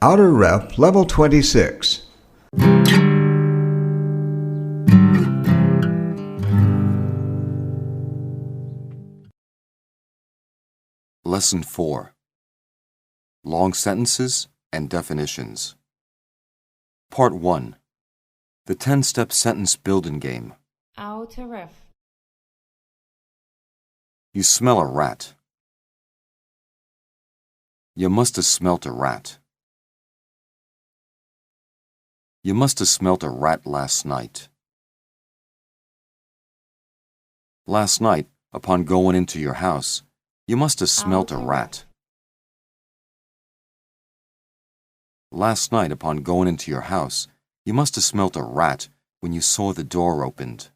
Outer Rep Level 26. Lesson 4. Long sentences and definitions. Part 1. The 10-step sentence building game. Outer Rep. You smell a rat. You must have smelt a rat. You must have smelt a rat last night. Last night, upon going into your house, you must have smelt a Outer rat. Last night, upon going into your house, you must have smelt a rat when you saw the door opened.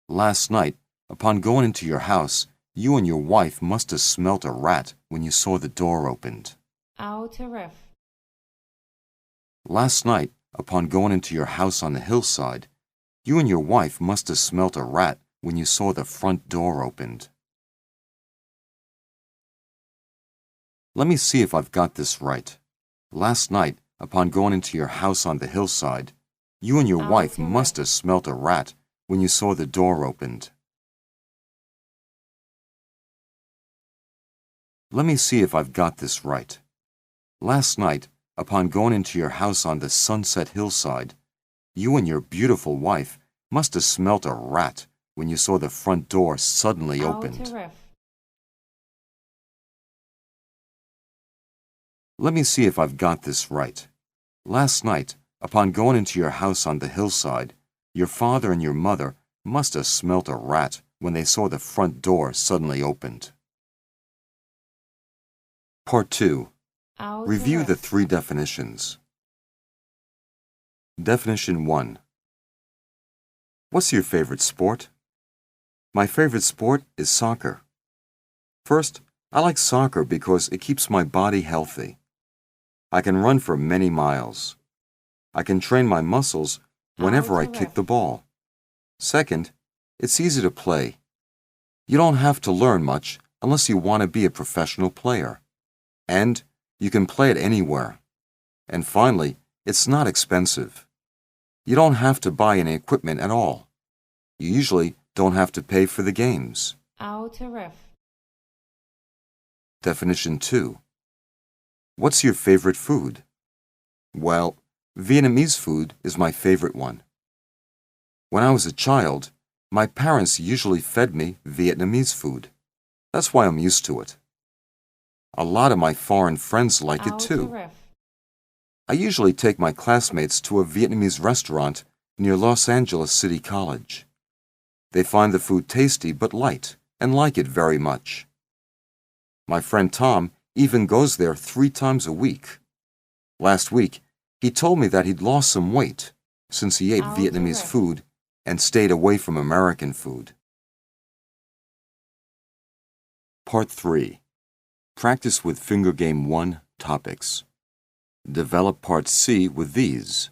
Last night, upon going into your house, you and your wife must have smelt a rat when you saw the door opened. Outer Rep. Last night, upon going into your house on the hillside, you and your wife must have smelt a rat when you saw the front door opened. Let me see if I've got this right. Last night, upon going into your house on the hillside, you and your wife Outer must Rep. have smelt a rat when you saw the door opened. Let me see if I've got this right. Last night, upon going into your house on the sunset hillside, you and your beautiful wife must have smelt a rat when you saw the front door suddenly opened. Outer Rep. Let me see if I've got this right. Last night, upon going into your house on the hillside, your father and your mother must have smelt a rat when they saw the front door suddenly opened. Part 2. Outer Review Rep. the 3 definitions. Definition 1. What's your favorite sport? My favorite sport is soccer. First, I like soccer because it keeps my body healthy. I can run for many miles. I can train my muscles whenever I Outer kick Rep. the ball. Second, it's easy to play. You don't have to learn much unless you want to be a professional player. And you can play it anywhere. And finally, it's not expensive. You don't have to buy any equipment at all. You usually don't have to pay for the games. Outer Rep. Definition 2. What's your favorite food? Well, Vietnamese food is my favorite one. When I was a child, my parents usually fed me Vietnamese food. That's why I'm used to it. A lot of my foreign friends like it Outer too. Rep. I usually take my classmates to a Vietnamese restaurant near Los Angeles City College. They find the food tasty but light and like it very much. My friend Tom even goes there 3 times a week. Last week, he told me that he'd lost some weight since he ate Outer Vietnamese Rep. food and stayed away from American food. Part 3. Practice with Finger Game 1 topics. Develop Part C with these.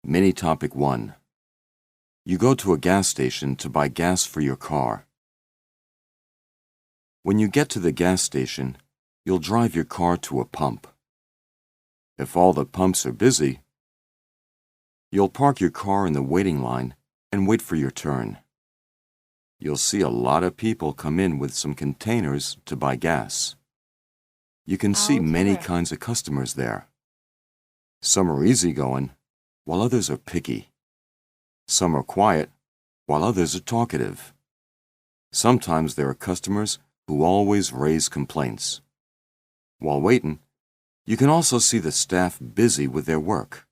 Mini Topic 1. You go to a gas station to buy gas for your car. When you get to the gas station, you'll drive your car to a pump. If all the pumps are busy, you'll park your car in the waiting line and wait for your turn. You'll see a lot of people come in with some containers to buy gas. You can see Outer many Rep. kinds of customers there. Some are easygoing, while others are picky. Some are quiet, while others are talkative. Sometimes there are customers who always raise complaints. While waiting, you can also see the staff busy with their work.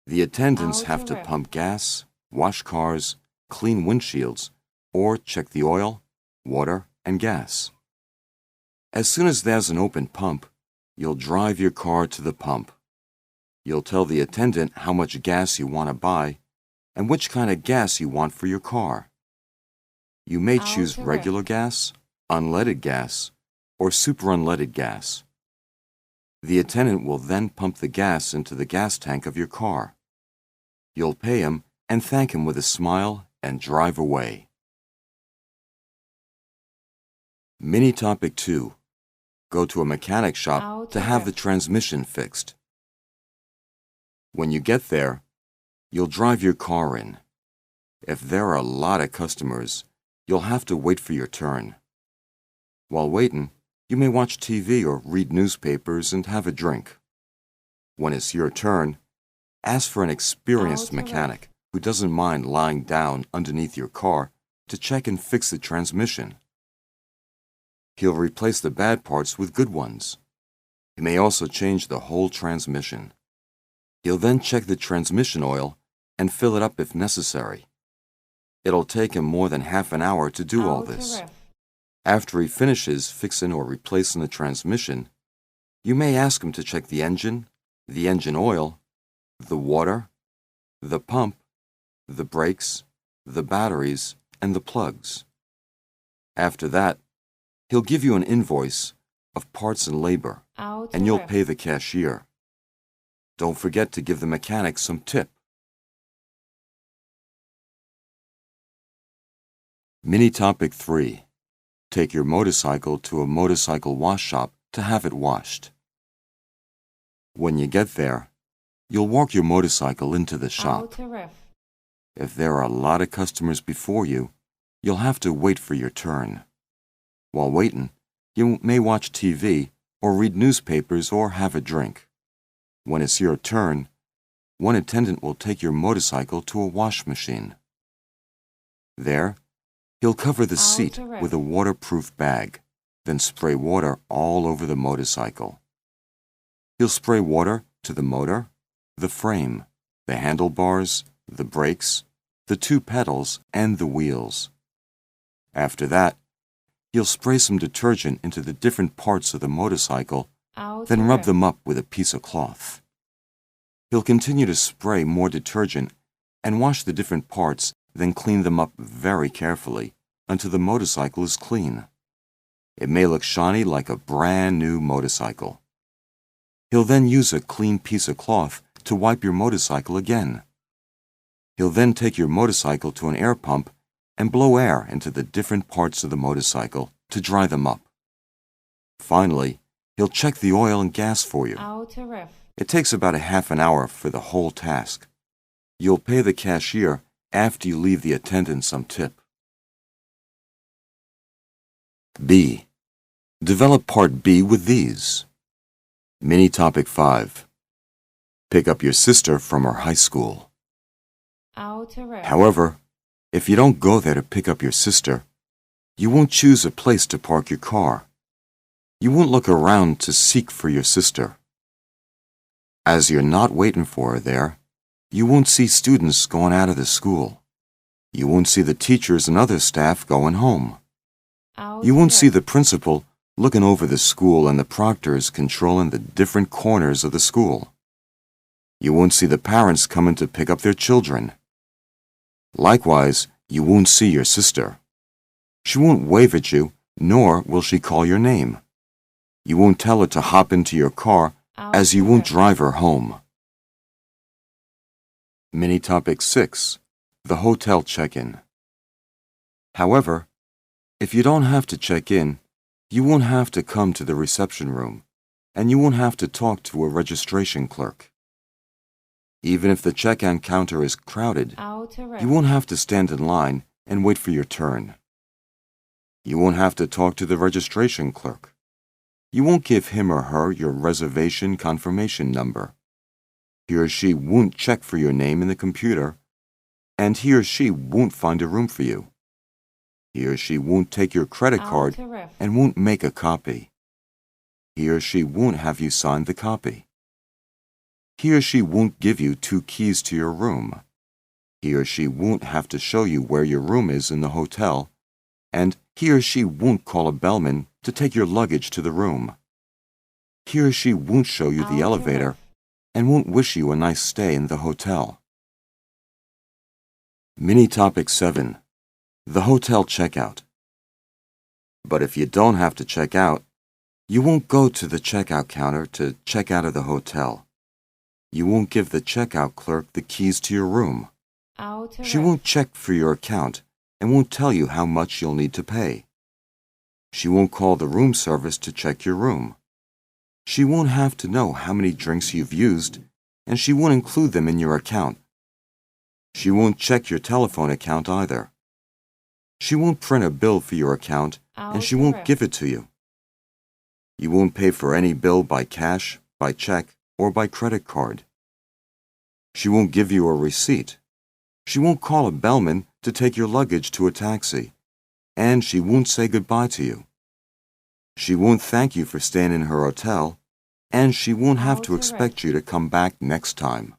The attendants have to Outer Rep. pump gas, wash cars, clean windshields, or check the oil, water, and gas. As soon as there's an open pump, you'll drive your car to the pump. You'll tell the attendant how much gas you want to buy and which kind of gas you want for your car. You may choose Outer Rep. regular gas, unleaded gas, or super unleaded gas. The attendant will then pump the gas into the gas tank of your car. You'll pay him and thank him with a smile and drive away. Mini Topic 2. go to a mechanic shop Out to of have the F. transmission fixed. When you get there, you'll drive your car in. If there are a lot of customers, you'll have to wait for your turn. While waiting, you may watch TV or read newspapers and have a drink. When it's your turn, ask for an experienced Out of F. mechanic who doesn't mind lying down underneath your car to check and fix the transmission. He'll replace the bad parts with good ones. He may also change the whole transmission. He'll then check the transmission oil and fill it up if necessary. It'll take him more than half an hour to do all Out of this. F. After he finishes fixing or replacing the transmission, you may ask him to check the engine oil, the water, the pump, the brakes, the batteries, and the plugs. After that, he'll give you an invoice of parts and labor, Out and of you'll F. pay the cashier. Don't forget to give the mechanic some tip. Mini Topic 3. Take your motorcycle to a motorcycle wash shop to have it washed. When you get there, you'll walk your motorcycle into the shop. Out of F. If there are a lot of customers before you, you'll have to wait for your turn. While waiting, you may watch TV or read newspapers or have a drink. When it's your turn, one attendant will take your motorcycle to a wash machine. There, he'll cover the seat with a waterproof bag, then spray water all over the motorcycle. He'll spray water to the motor, the frame, the handlebars, the brakes, the two pedals, and the wheels. After that, he'll spray some detergent into the different parts of the motorcycle, Out then of rub F. them up with a piece of cloth. He'll continue to spray more detergent and wash the different parts, then clean them up very carefully until the motorcycle is clean. It may look shiny like a brand new motorcycle. He'll then use a clean piece of cloth to wipe your motorcycle again. He'll then take your motorcycle to an air pump and blow air into the different parts of the motorcycle to dry them up. Finally, he'll check the oil and gas for you. Out of F. It takes about a half an hour for the whole task. You'll pay the cashier after you leave the attendant some tip. B. Develop Part B with these. Mini Topic 5. Pick up your sister from her high school. Out of F. However, if you don't go there to pick up your sister, you won't choose a place to park your car. You won't look around to seek for your sister. As you're not waiting for her there, you won't see students going out of the school. You won't see the teachers and other staff going home. Out You of won't see F. the principal looking over the school and the proctors controlling the different corners of the school. You won't see the parents coming to pick up their children. Likewise, you won't see your sister. She won't wave at you, nor will she call your name. You won't tell her to hop into your car, Out as you of won't F. drive her home. Mini Topic 6. The Hotel Check-in. However, if you don't have to check in, you won't have to come to the reception room, and you won't have to talk to a registration clerk. Even if the check-in counter is crowded, Out of F. you won't have to stand in line and wait for your turn. You won't have to talk to the registration clerk. You won't give him or her your reservation confirmation number. He or she won't check for your name in the computer, and he or she won't find a room for you. He or she won't take your credit card Out of F. and won't make a copy. He or she won't have you sign the copy. He or she won't give you 2 keys to your room. He or she won't have to show you where your room is in the hotel, and he or she won't call a bellman to take your luggage to the room. He or she won't show you the Out of elevator F. and won't wish you a nice stay in the hotel. Mini Topic 7. The Hotel Checkout. But if you don't have to check out, you won't go to the checkout counter to check out of the hotel. You won't give the checkout clerk the keys to your room. Out of She F. won't check for your account and won't tell you how much you'll need to pay. She won't call the room service to check your room. She won't have to know how many drinks you've used, and she won't include them in your account. She won't check your telephone account either. She won't print a bill for your account, and she won't give it to you. You won't pay for any bill by cash, by check, or by credit card. She won't give you a receipt. She won't call a bellman to take your luggage to a taxi, and she won't say goodbye to you. She won't thank you for staying in her hotel, and she won't have to expect you to come back next time.